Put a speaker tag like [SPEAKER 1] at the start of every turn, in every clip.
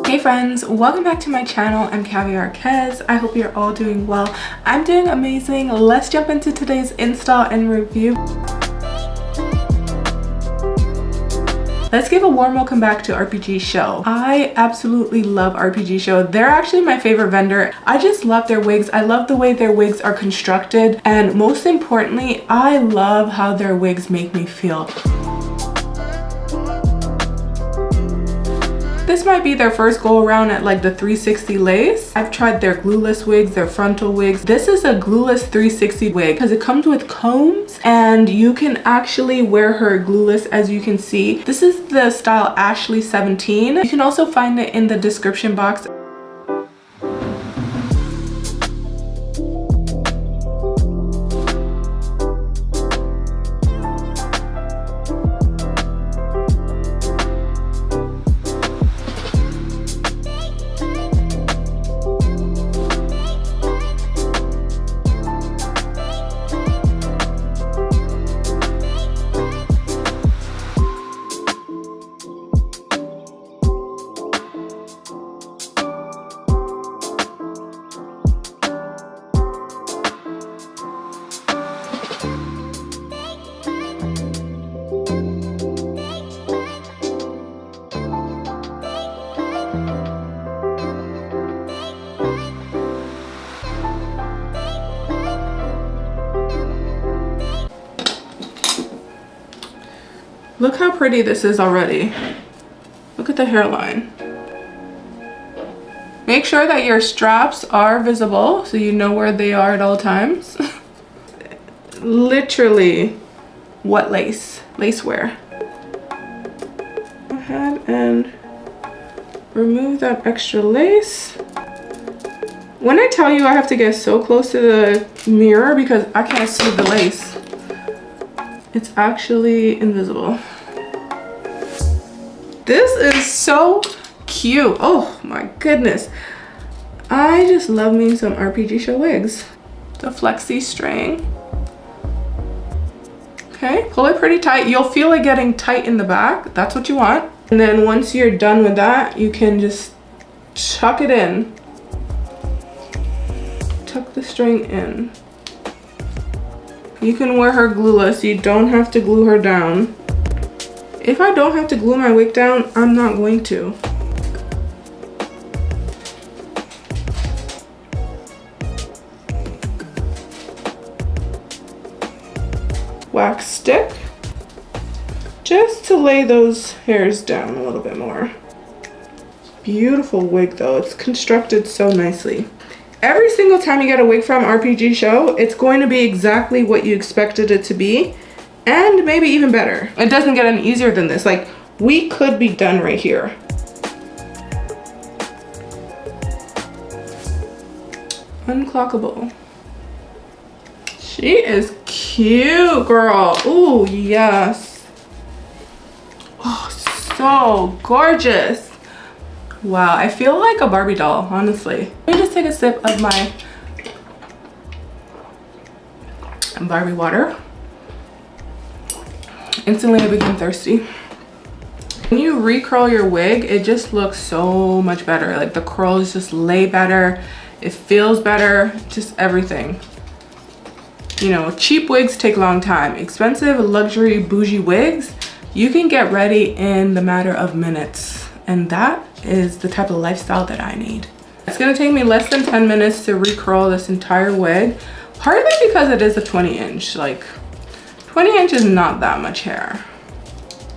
[SPEAKER 1] Hey friends, welcome back to my channel. I'm Caviar Kez. I hope you're all doing well. I'm doing amazing. Let's jump into today's install and review. Let's give a warm welcome back to RPGSHOW. I absolutely love RPGSHOW. They're actually my favorite vendor. I just love their wigs. I love the way their wigs are constructed, and most importantly, I love how their wigs make me feel. This might be their first go around at like the 360 lace. I've tried their glueless wigs, their frontal wigs. This is a glueless 360 wig because it comes with combs and you can actually wear her glueless, as you can see. This is the style Ashley 17. You can also find it in the description box. Look how pretty this is already. Look at the hairline. Make sure that your straps are visible so you know where they are at all times. Literally, what lace? Lace wear. Go ahead and remove that extra lace. When I tell you I have to get so close to the mirror because I can't see the lace, it's actually invisible. This is so cute. Oh my goodness. I just love me some RPGSHOW wigs. The flexi string. Okay, pull it pretty tight. You'll feel it getting tight in the back. That's what you want. And then once you're done with that, you can just tuck it in. Tuck the string in. You can wear her glueless. You don't have to glue her down. If I don't have to glue my wig down, I'm not going to. Wax stick, just to lay those hairs down a little bit more. Beautiful wig though, it's constructed so nicely. Every single time you get a wig from RPGSHOW, it's going to be exactly what you expected it to be, and maybe even better. It doesn't get any easier than this. Like, we could be done right here. Unclockable. She is cute, girl. Ooh, yes. Oh, so gorgeous. Wow, I feel like a Barbie doll, honestly. Let me just take a sip of my Barbie water. Instantly I became thirsty. When you recurl your wig, it just looks so much better. Like the curls just lay better. It feels better, just everything. You know, cheap wigs take a long time. Expensive, luxury, bougie wigs, you can get ready in the matter of minutes. And that is the type of lifestyle that I need. It's gonna take me less than 10 minutes to recurl this entire wig. Partly because it is a 20-inch. Like, 20 inch is not that much hair.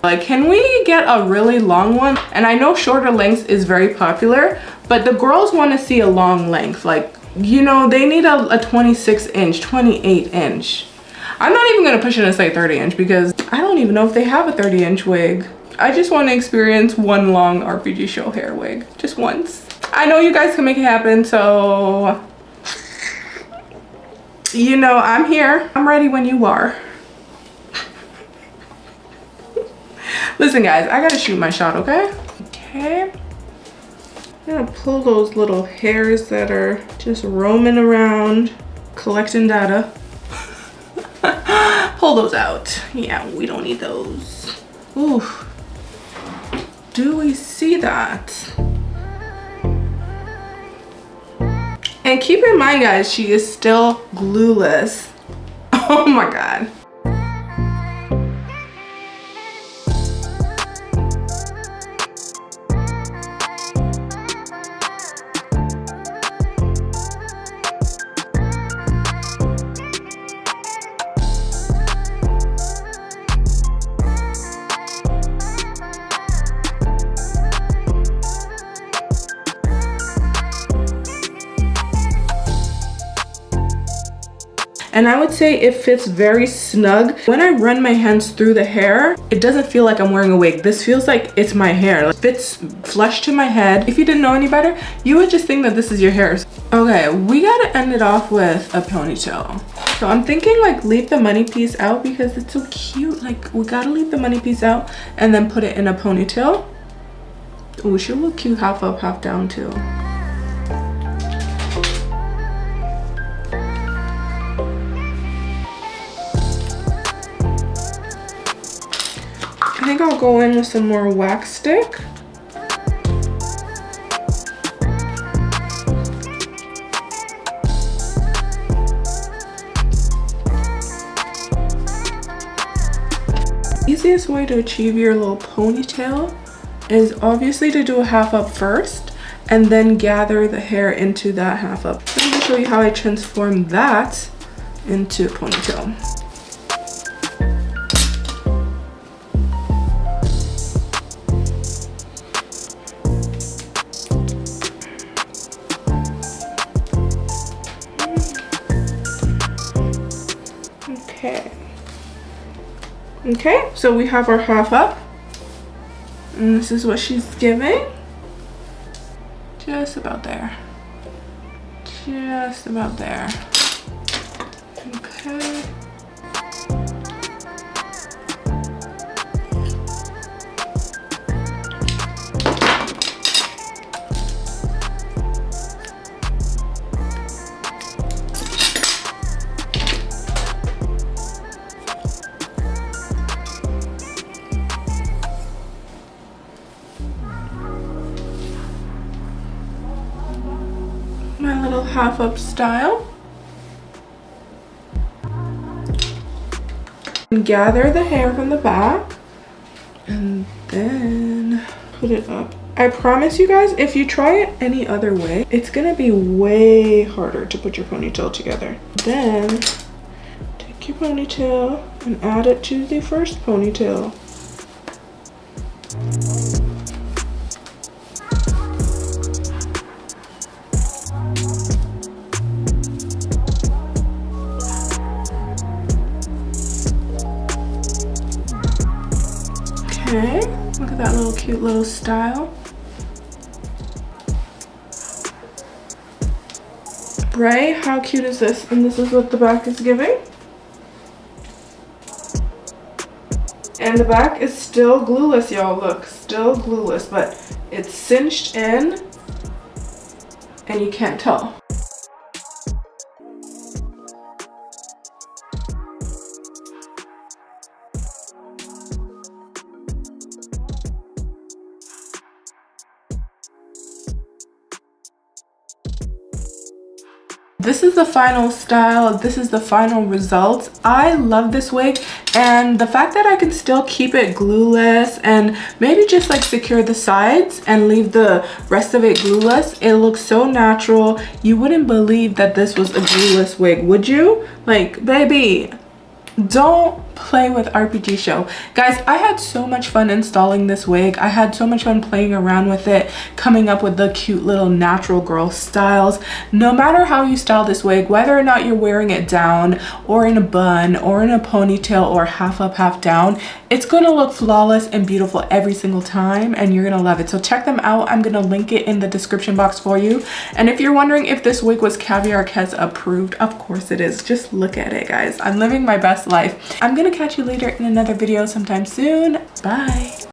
[SPEAKER 1] Like, can we get a really long one? And I know shorter lengths is very popular, but the girls want to see a long length. Like, you know, they need a 26 inch, 28 inch. I'm not even gonna push it and say 30 inch because I don't even know if they have a 30 inch wig. I just want to experience one long RPGSHOW hair wig, just once. I know you guys can make it happen, so you know, I'm here. I'm ready when you are. Listen guys, I gotta shoot my shot, okay? Okay. I'm gonna pull those little hairs that are just roaming around, collecting data. Pull those out. Yeah, we don't need those. Ooh. Do we see that? And keep in mind, guys, she is still glueless. Oh my God. And I would say it fits very snug. When I run my hands through the hair, it doesn't feel like I'm wearing a wig. This feels like it's my hair. It fits flush to my head. If you didn't know any better, you would just think that this is your hair. Okay, we gotta end it off with a ponytail. So I'm thinking like leave the money piece out because it's so cute. Like we gotta leave the money piece out and then put it in a ponytail. Oh, she'll look cute half up, half down too. I think I'll go in with some more wax stick. Easiest way to achieve your little ponytail is obviously to do a half up first and then gather the hair into that half up. Let me show you how I transform that into a ponytail. Okay, so we have our half up, and this is what she's giving. Just about there. Just about there. Okay. My little half up style. And gather the hair from the back and then put it up. I promise you guys, if you try it any other way, it's gonna be way harder to put your ponytail together. Then take your ponytail and add it to the first ponytail. Okay, look at that little cute little style. Right? How cute is this? And this is what the back is giving. And the back is still glueless, y'all. Look, still glueless, but it's cinched in and you can't tell. This is the final style. This is the final result. I love this wig, and the fact that I can still keep it glueless and maybe just like secure the sides and leave the rest of it glueless, it looks so natural. You wouldn't believe that this was a glueless wig, would you? Like, baby, don't play with RPGSHOW. Guys, I had so much fun installing this wig. I had so much fun playing around with it, coming up with the cute little natural girl styles. No matter how you style this wig, whether or not you're wearing it down or in a bun or in a ponytail or half up, half down, it's gonna look flawless and beautiful every single time, and you're gonna love it. So check them out. I'm gonna link it in the description box for you. And if you're wondering if this wig was Caviar Kes approved, of course it is. Just look at it, guys. I'm living my best life. I'm gonna catch you later in another video sometime soon. Bye.